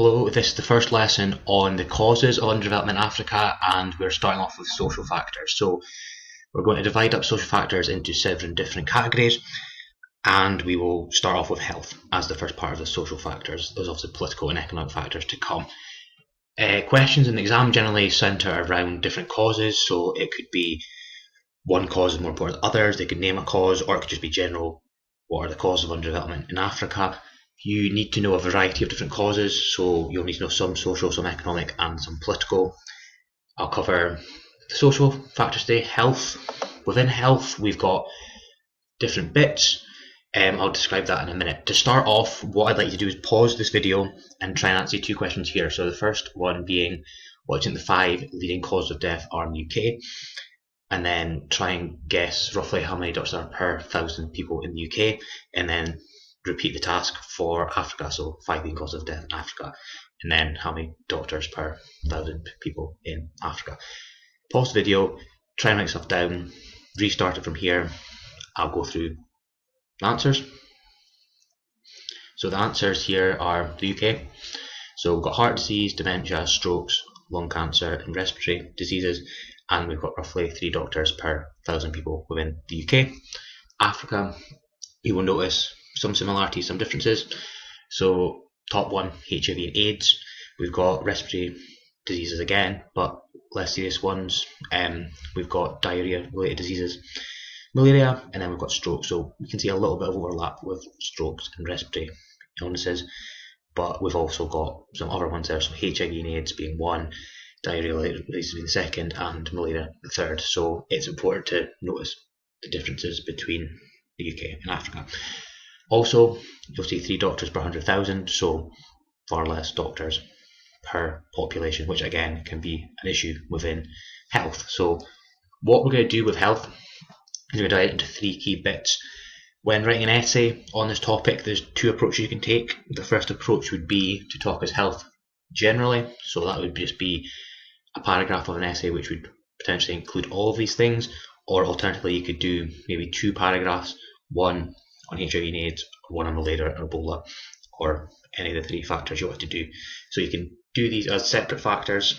Hello, this is the first lesson on the causes of underdevelopment in Africa, and we're starting off with social factors. So we're going to divide up social factors into 7 different categories, and we will start off with health as the first part of the social factors. There's obviously political and economic factors to come. Questions in the exam generally centre around different causes, so it could be one cause is more important than others, they could name a cause, or it could just be general, what are the causes of underdevelopment in Africa. You need to know a variety of different causes, so you'll need to know some social, some economic, and some political. I'll cover the social factors today. Health. Within health, we've got different bits. I'll describe that in a minute. To start off, what I'd like you to do is pause this video and try and answer 2 questions here. So the first one being, what do you think the 5 leading causes of death are in the UK? And then try and guess roughly how many doctors are per 1,000 people in the UK, and then repeat the task for Africa, so 5 leading causes of death in Africa, and then how many doctors per 1,000 people in Africa. Pause the video, try and write stuff down, restart it from here. I'll go through the answers. So the answers here are the UK. So we've got heart disease, dementia, strokes, lung cancer, and respiratory diseases, and we've got roughly 3 doctors per 1,000 people within the UK. Africa, you will notice some similarities, some differences. So top one, HIV and AIDS. We've got respiratory diseases again, but less serious ones. We've got diarrhea related diseases, malaria, and then we've got stroke. So we can see a little bit of overlap with strokes and respiratory illnesses, but we've also got some other ones there. So HIV and AIDS being one, diarrhea related diseases being the second, and malaria the third. So it's important to notice the differences between the UK and Africa. Also, you'll see 3 doctors per 100,000, so far less doctors per population, which again can be an issue within health. So what we're going to do with health is we're going to divide it into 3 key bits. When writing an essay on this topic, there's 2 approaches you can take. The first approach would be to talk as health generally, so that would just be a paragraph of an essay which would potentially include all of these things, or alternatively you could do maybe 2 paragraphs, one on HIV and AIDS, one on malaria and Ebola, or any of the 3 factors you want to do. So you can do these as separate factors,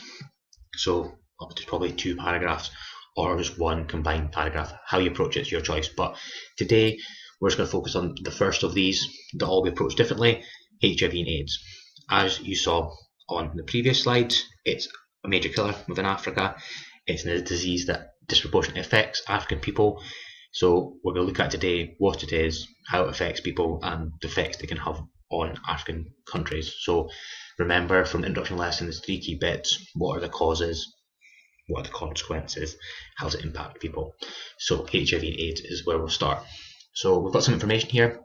so up to probably 2 paragraphs, or just one combined paragraph. How you approach it is your choice, but today we're just going to focus on the first of these that all be approached differently, HIV and AIDS. As you saw on the previous slides, it's a major killer within Africa. It's a disease that disproportionately affects African people. So we're going to look at today what it is, how it affects people, and the effects they can have on African countries. So remember from the introduction lesson, there's 3 key bits. What are the causes? What are the consequences? How does it impact people? So HIV and AIDS is where we'll start. So we've got some information here.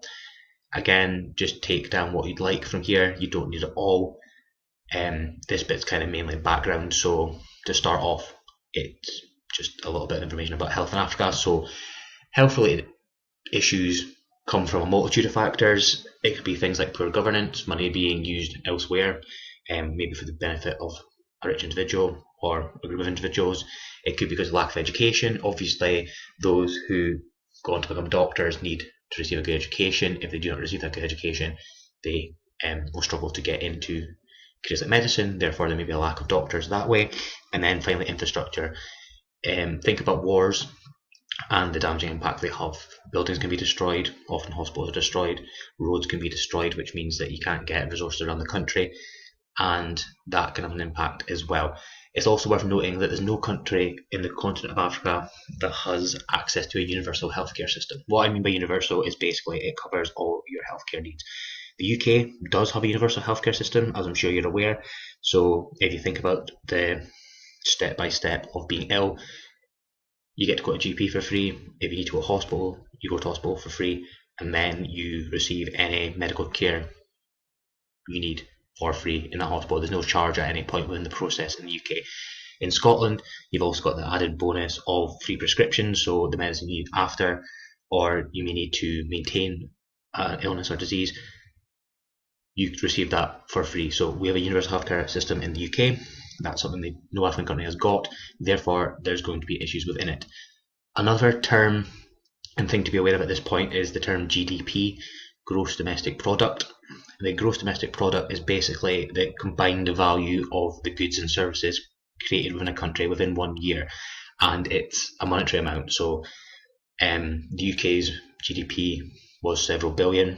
Again, just take down what you'd like from here. You don't need it all. This bit's kind of mainly background. So to start off, it's just a little bit of information about health in Africa. So health-related issues come from a multitude of factors. It could be things like poor governance, money being used elsewhere, maybe for the benefit of a rich individual or a group of individuals. It could be because of lack of education. Obviously, those who go on to become doctors need to receive a good education. If they do not receive that good education, they will struggle to get into careers like medicine. Therefore, there may be a lack of doctors that way. And then finally, infrastructure. Think about wars and the damaging impact they have. Buildings can be destroyed, often hospitals are destroyed, roads can be destroyed, which means that you can't get resources around the country, and that can have an impact as well. It's also worth noting that there's no country in the continent of Africa that has access to a universal healthcare system. What I mean by universal is basically it covers all your healthcare needs. The UK does have a universal healthcare system, as I'm sure you're aware. So if you think about the step-by-step of being ill, you get to go to GP for free. If you need to go to hospital, you go to hospital for free, and then you receive any medical care you need for free in that hospital. There's no charge at any point within the process in the UK. In Scotland, you've also got the added bonus of free prescriptions, so the medicine you need after, or you may need to maintain an illness or disease, you receive that for free. So we have a universal healthcare system in the UK. That's something that no African country has got. Therefore, there's going to be issues within it. Another term and thing to be aware of at this point is the term GDP, gross domestic product. The gross domestic product is basically the combined value of the goods and services created within a country within 1 year, and it's a monetary amount. So the UK's GDP was several billion.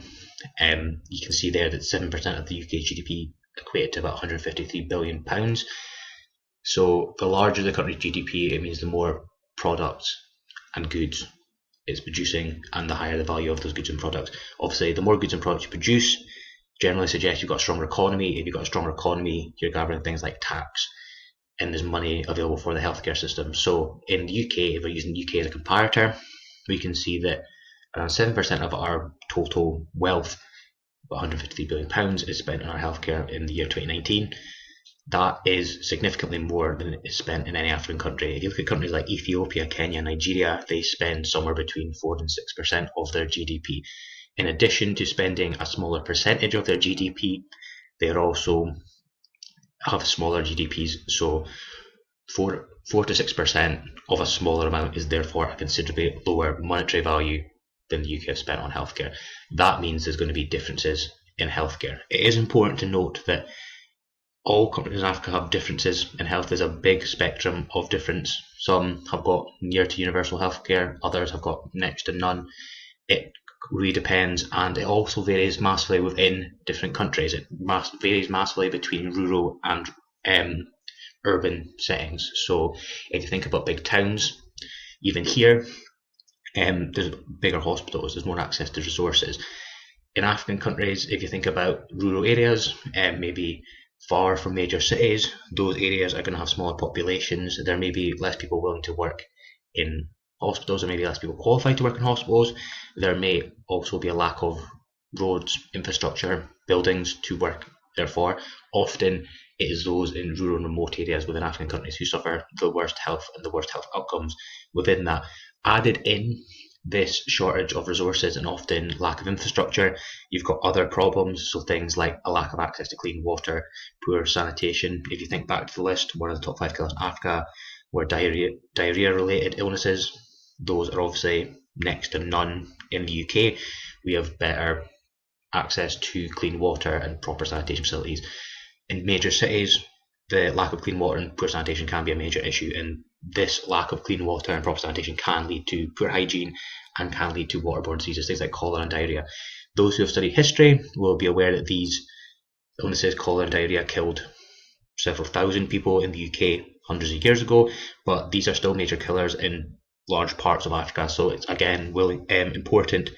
You can see there that 7% of the UK GDP equated to about £153 billion. So the larger the country's GDP, it means the more products and goods it's producing, and the higher the value of those goods and products. Obviously, the more goods and products you produce generally suggests you've got a stronger economy. If you've got a stronger economy, you're gathering things like tax, and there's money available for the healthcare system. So in the UK, if we're using the UK as a comparator, we can see that around 7% of our total wealth, £153 billion, is spent on our healthcare in the year 2019. That is significantly more than is spent in any African country. If you look at countries like Ethiopia, Kenya, Nigeria, they spend somewhere between 4 and 6% of their GDP. In addition to spending a smaller percentage of their GDP, they also have smaller GDPs. So 4 to 6% of a smaller amount is therefore a considerably lower monetary value than the UK have spent on healthcare. That means there's going to be differences in healthcare. It is important to note that all countries in Africa have differences in health. There's a big spectrum of difference. Some have got near to universal healthcare, others have got next to none. It really depends, and it also varies massively within different countries. It varies massively between rural and urban settings. So if you think about big towns, even here, there's bigger hospitals, there's more access to resources. In African countries, if you think about rural areas, maybe far from major cities, those areas are going to have smaller populations. There may be less people willing to work in hospitals, or maybe less people qualified to work in hospitals. There may also be a lack of roads, infrastructure, buildings to work. Therefore, often it is those in rural and remote areas within African countries who suffer the worst health and the worst health outcomes within that. Added in this shortage of resources and often lack of infrastructure, you've got other problems, so things like a lack of access to clean water, poor sanitation. If you think back to the list, one of the top 5 killers in Africa were diarrhea related illnesses. Those are obviously next to none in the UK. We have better access to clean water and proper sanitation facilities. In major cities, the lack of clean water and poor sanitation can be a major issue, and this lack of clean water and proper sanitation can lead to poor hygiene and can lead to waterborne diseases, things like cholera and diarrhea. Those who have studied history will be aware that these illnesses, cholera and diarrhea, killed several thousand people in the UK hundreds of years ago, but these are still major killers in large parts of Africa. So it's again important to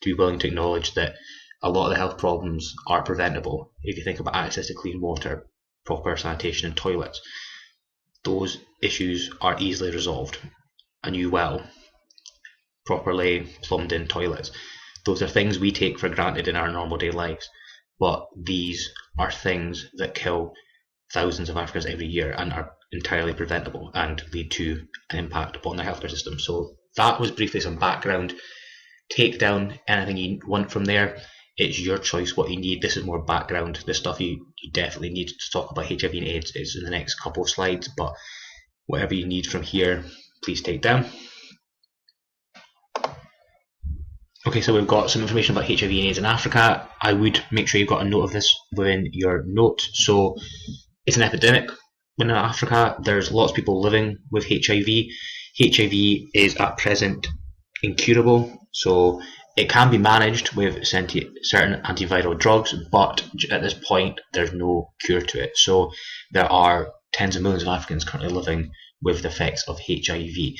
be willing to acknowledge that a lot of the health problems are preventable. If you think about access to clean water, proper sanitation and toilets, those issues are easily resolved. A new well, properly plumbed in toilets, those are things we take for granted in our normal day lives, but these are things that kill thousands of Africans every year and are entirely preventable and lead to an impact upon their healthcare system. So that was briefly some background. Take down anything you want from there. It's your choice what you need. This is more background. The stuff you definitely need to talk about HIV and AIDS is in the next couple of slides, but whatever you need from here, please take down. Okay, so we've got some information about HIV and AIDS in Africa. I would make sure you've got a note of this within your notes. So it's an epidemic in Africa. There's lots of people living with HIV. HIV is at present incurable, so it can be managed with certain antiviral drugs, but at this point there's no cure to it. So there are tens of millions of Africans currently living with the effects of HIV.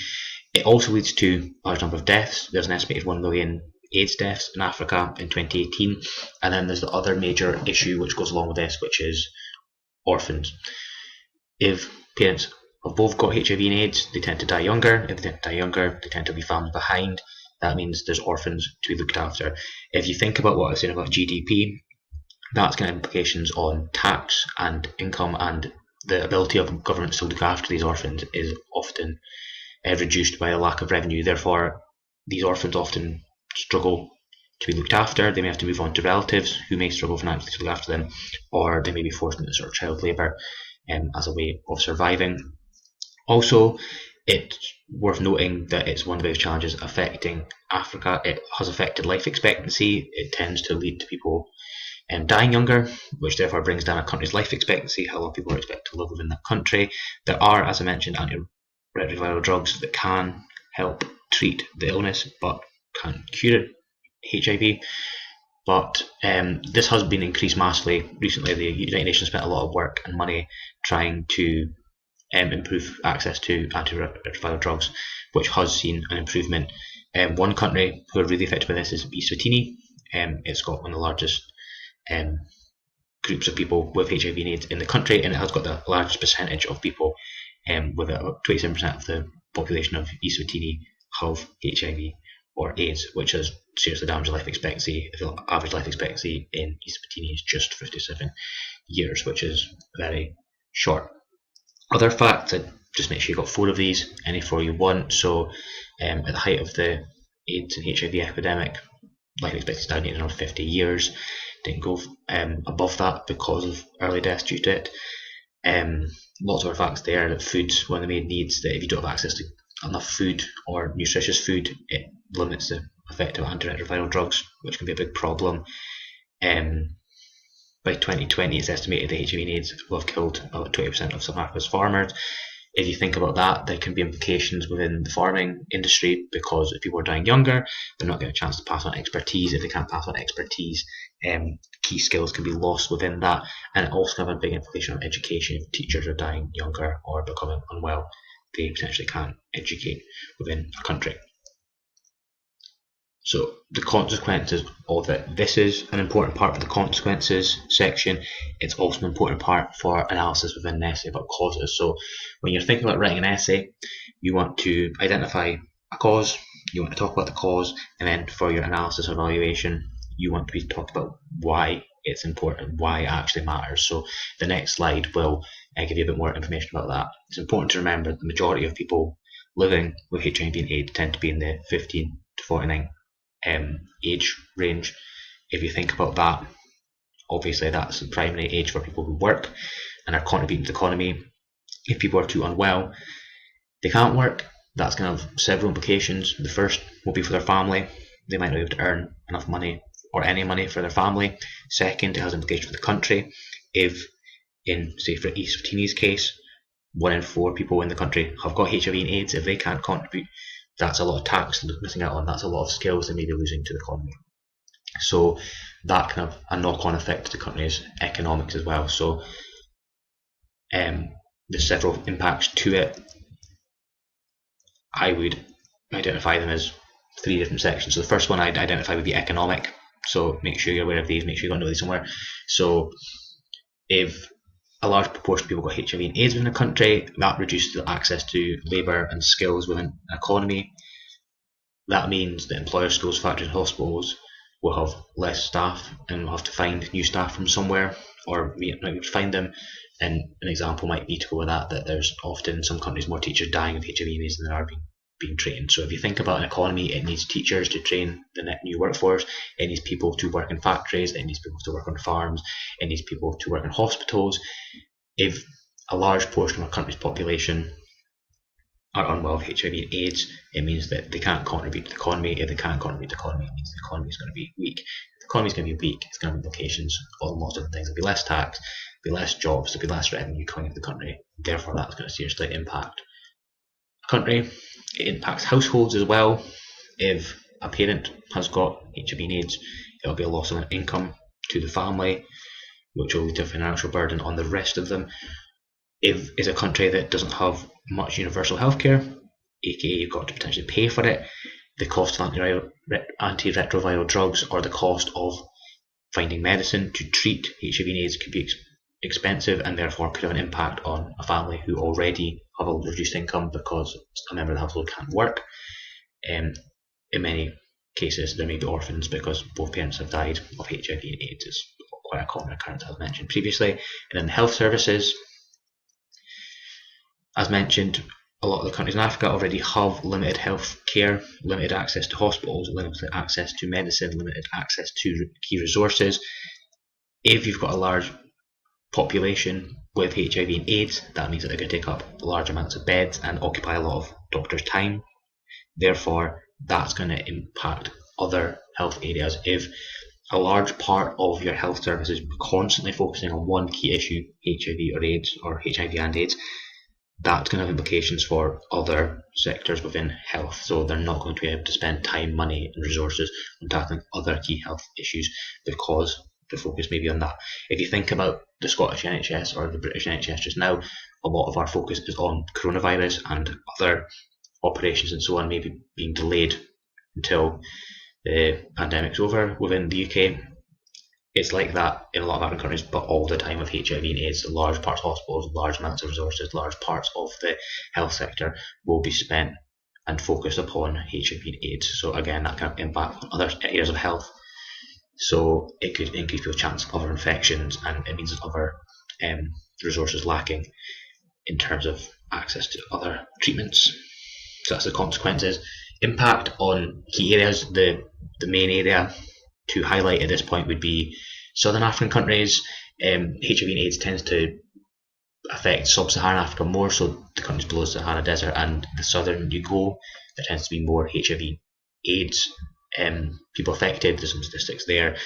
It also leads to a large number of deaths. There's an estimated 1 million AIDS deaths in Africa in 2018, and then there's the other major issue which goes along with this, which is orphans. If parents have both got HIV and AIDS, they tend to die younger. If they tend to die younger, they tend to be family behind. That means there's orphans to be looked after. If you think about what I was saying about GDP, that's going to have implications on tax and income, and the ability of governments to look after these orphans is often reduced by a lack of revenue. Therefore, these orphans often struggle to be looked after. They may have to move on to relatives who may struggle financially to look after them, or they may be forced into sort of child labour as a way of surviving. Also, it's worth noting that it's one of the biggest challenges affecting Africa. It has affected life expectancy. It tends to lead to people dying younger, which therefore brings down a country's life expectancy, how long people are expected to live within that country. There are, as I mentioned, antiretroviral drugs that can help treat the illness but can't cure HIV. But this has been increased massively recently. The United Nations spent a lot of work and money trying to improve access to antiretroviral drugs, which has seen an improvement. One country who are really affected by this is Eswatini. It's got one of the largest groups of people with HIV and AIDS in the country, and it has got the largest percentage of people, with about 27% of the population of Eswatini have HIV or AIDS, which has seriously damaged life expectancy. The average life expectancy in Eswatini is just 57 years, which is very short. Other facts, just make sure you got 4 of these, any 4 you want. So at the height of the AIDS and HIV epidemic, life expectancy stagnated around 50 years. Didn't go above that because of early deaths due to it. Lots of other facts there, that food's one of the main needs, that if you don't have access to enough food or nutritious food, it limits the effect of antiretroviral drugs, which can be a big problem. By 2020, it's estimated that HIV and AIDS will have killed about 20% of South Africa's farmers. If you think about that, there can be implications within the farming industry, because if people are dying younger, they're not getting a chance to pass on expertise. If they can't pass on expertise, key skills can be lost within that, and it also can have a big implication on education. If teachers are dying younger or becoming unwell, they potentially can't educate within a country. So the consequences of it. This is an important part of the consequences section. It's also an important part for analysis within an essay about causes. So when you're thinking about writing an essay, you want to identify a cause, you want to talk about the cause, and then for your analysis or evaluation, you want to be talking about why it's important, why it actually matters. So the next slide will give you a bit more information about that. It's important to remember the majority of people living with HIV and AIDS tend to be in the 15 to 49 age range. If you think about that, obviously that's the primary age for people who work and are contributing to the economy. If people are too unwell, they can't work. That's going to have several implications. The first will be for their family. They might not be able to earn enough money or any money for their family. Second, it has implications for the country. If, in say for Eswatini's case, 1 in 4 people in the country have got HIV and AIDS, if they can't contribute, that's a lot of tax missing out on. That's a lot of skills they may be losing to the economy. So that can have a knock-on effect to the country's economics as well. So there's several impacts to it. I would identify them as 3 different sections. So the first one I'd identify would be economic. So make sure you're aware of these, make sure you got to know these somewhere. So if a large proportion of people got HIV and AIDS within a country, that reduces the access to labour and skills within an economy. That means that employers, schools, factories and hospitals will have less staff and will have to find new staff from somewhere, or not able to find them. And an example might be to go with that there's often in some countries more teachers dying of HIV and AIDS than there are being trained. So if you think about an economy, it needs teachers to train the new workforce, it needs people to work in factories, it needs people to work on farms, it needs people to work in hospitals. If a large portion of a country's population are unwell with HIV and AIDS, it means that they can't contribute to the economy. If they can't contribute to the economy, it means the economy is going to be weak. If the economy is going to be weak, it's going to have implications on lots of different things. There'll be less tax, there'll be less jobs, there'll be less revenue coming into the country. Therefore, that's going to seriously impact the country. It impacts households as well. If a parent has got HIV and AIDS, it'll be a loss of an income to the family, which will lead to a financial burden on the rest of them. If it's a country that doesn't have much universal healthcare, aka you've got to potentially pay for it, the cost of antiretroviral drugs or the cost of finding medicine to treat HIV and AIDS could be expensive, and therefore could have an impact on a family who already have a reduced income because a member of the household can't work. In many cases, there may be orphans because both parents have died of HIV and AIDS. It's quite a common occurrence, as mentioned previously. And then health services, as mentioned, a lot of the countries in Africa already have limited health care, limited access to hospitals, limited access to medicine, limited access to key resources. If you've got a large population with HIV and AIDS, that means that they're going to take up large amounts of beds and occupy a lot of doctors' time. Therefore, that's going to impact other health areas. If a large part of your health services constantly focusing on one key issue, HIV or AIDS, or HIV and AIDS, that's going to have implications for other sectors within health. So they're not going to be able to spend time, money and resources on tackling other key health issues because the focus may be on that. If you think about the Scottish NHS or the British NHS just now, a lot of our focus is on coronavirus, and other operations and so on may be being delayed until the pandemic's over within the UK. It's like that in a lot of African countries, but all the time with HIV and AIDS. Large parts of hospitals, large amounts of resources, large parts of the health sector will be spent and focused upon HIV and AIDS. So again, that can impact on other areas of health. So it could increase people's chance of other infections, and it means other resources lacking in terms of access to other treatments. So that's the consequences. Impact on key areas. The main area to highlight at this point would be Southern African countries. HIV and AIDS tends to affect Sub-Saharan Africa more, so the countries below the Sahara Desert, and the southern you go, there tends to be more HIV AIDS people affected. There's some statistics there.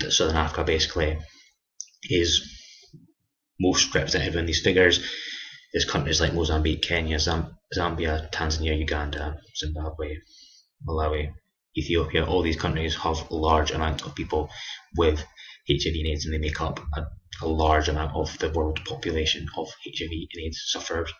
Southern Africa basically is most represented in these figures. There's countries like Mozambique, Kenya, Zambia, Tanzania, Uganda, Zimbabwe, Malawi, Ethiopia. All these countries have a large amount of people with HIV and AIDS, and they make up a large amount of the world population of HIV and AIDS sufferers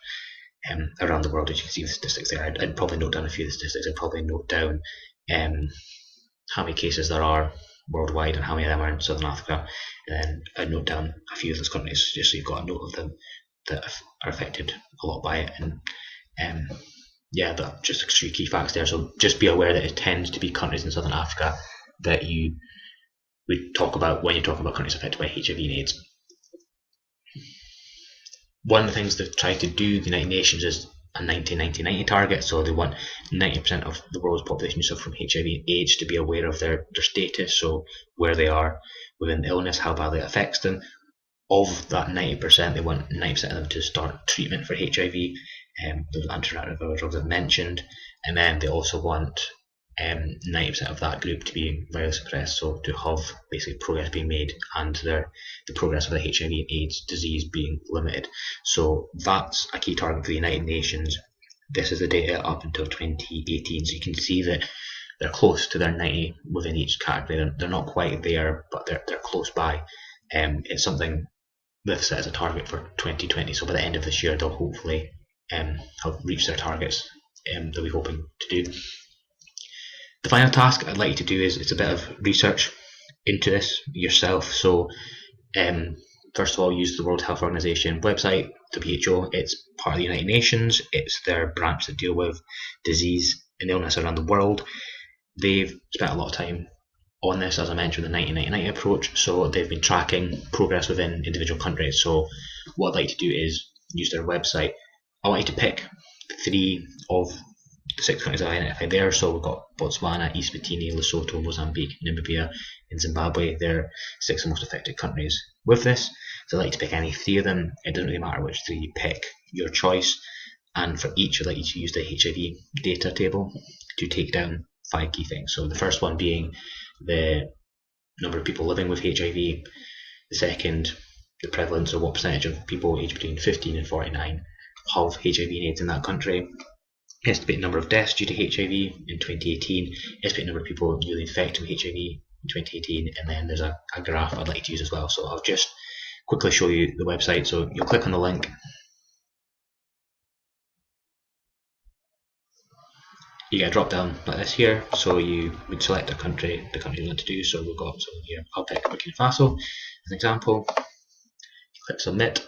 around the world. As you can see the statistics there, I'd probably note down a few of the statistics. I'd probably note down how many cases there are worldwide and how many of them are in Southern Africa, and then I'd note down a few of those countries just so you've got a note of them that are affected a lot by it. And yeah, but just a few key facts there. So just be aware that it tends to be countries in Southern Africa that you would talk about when you talk about countries affected by HIV and AIDS. One of the things they've tried to do, the United Nations, is a 90-90-90 target. So they want 90% of the world's population who suffer from HIV and AIDS to be aware of their status, so where they are within the illness, how badly it affects them. Of that 90%, they want 90% of them to start treatment for HIV, those antiretroviral drugs I've mentioned, and then they also want 90% of that group to be virally suppressed, so to have basically progress being made and the progress of the HIV and AIDS disease being limited. So that's a key target for the United Nations. This is the data up until 2018, so you can see that they're close to their 90 within each category. They're not quite there, but they're close by. It's something they've set as a target for 2020, so by the end of this year they'll hopefully have reached their targets that we're hoping to do. The final task I'd like you to do is it's a bit of research into this yourself. So first of all, use the World Health Organization website, WHO. It's part of the United Nations. It's their branch that deal with disease and illness around the world. They've spent a lot of time on this, as I mentioned, the 90-90-90 approach. So they've been tracking progress within individual countries. So what I'd like to do is use their website. I want you to pick 3 of the 6 countries I identified there. So we've got Botswana, Eswatini, Lesotho, Mozambique, Namibia, and Zimbabwe. They're 6 of the most affected countries with this. So I'd like to pick any 3 of them. It doesn't really matter which 3 you pick, your choice. And for each, I'd like you to use the HIV data table to take down 5 key things. So the first one being the number of people living with HIV. The second, the prevalence, or what percentage of people aged between 15 and 49 have HIV and AIDS in that country. Estimated number of deaths due to HIV in 2018. Estimated number of people newly infected with HIV in 2018. And then there's a graph I'd like to use as well. So I'll just quickly show you the website. So you'll click on the link. You get a drop down like this here, so you would select a country, the country you want to do. So we've got, so here I'll pick Burkina Faso as an example. Click submit.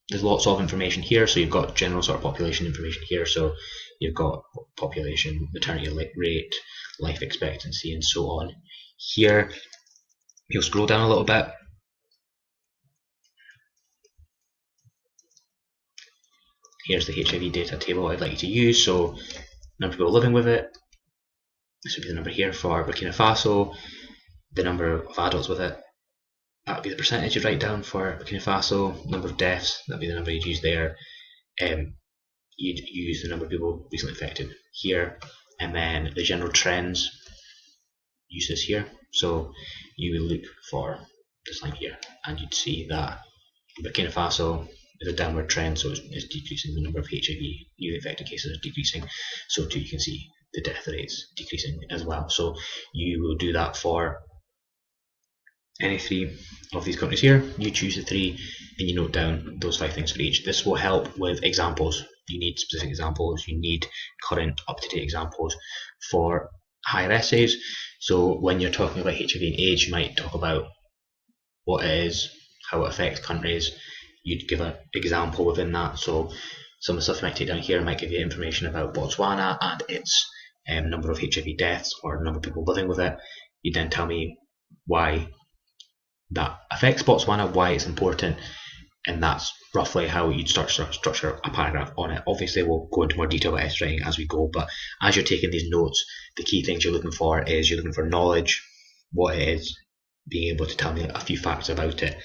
There's lots of information here, so you've got general sort of population information here. So you've got population, maternity rate, life expectancy, and so on. Here, you'll scroll down a little bit. Here's the HIV data table I'd like you to use. So number of people living with it. This would be the number here for Burkina Faso. The number of adults with it. That would be the percentage you'd write down for Burkina Faso. Number of deaths. That would be the number you'd use there. You'd use the number of people recently infected here. and then the general trends, use this here. So you will look for this line here, and you'd see that Burkina Faso is a downward trend, so it's decreasing. The number of HIV newly infected cases are decreasing. So too, you can see the death rates decreasing as well. So you will do that for any 3 of these countries here. You choose the 3 and you note down those 5 things for each. This will help with examples. You need specific examples, you need current up-to-date examples for higher essays. So when you're talking about HIV and AIDS, you might talk about what it is, how it affects countries. You'd give an example within that. So some of the stuff you might take down here might give you information about Botswana and its number of HIV deaths or number of people living with it. You then tell me why that affects Botswana, why it's important, and that's roughly how you'd start to structure a paragraph on it. Obviously, we'll go into more detail about essay writing as we go, but as you're taking these notes, the key things you're looking for is you're looking for knowledge, what it is, being able to tell me a few facts about it,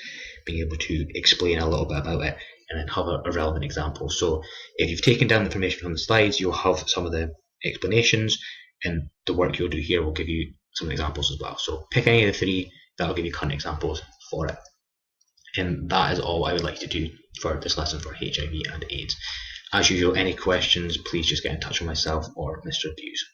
being able to explain a little bit about it, and then have a relevant example. So if you've taken down the information from the slides, you'll have some of the explanations, and the work you'll do here will give you some examples as well. So pick any of the 3, that'll give you current examples for it. And that is all I would like to do for this lesson for HIV and AIDS. As usual, any questions, please just get in touch with myself or Mr. Hughes.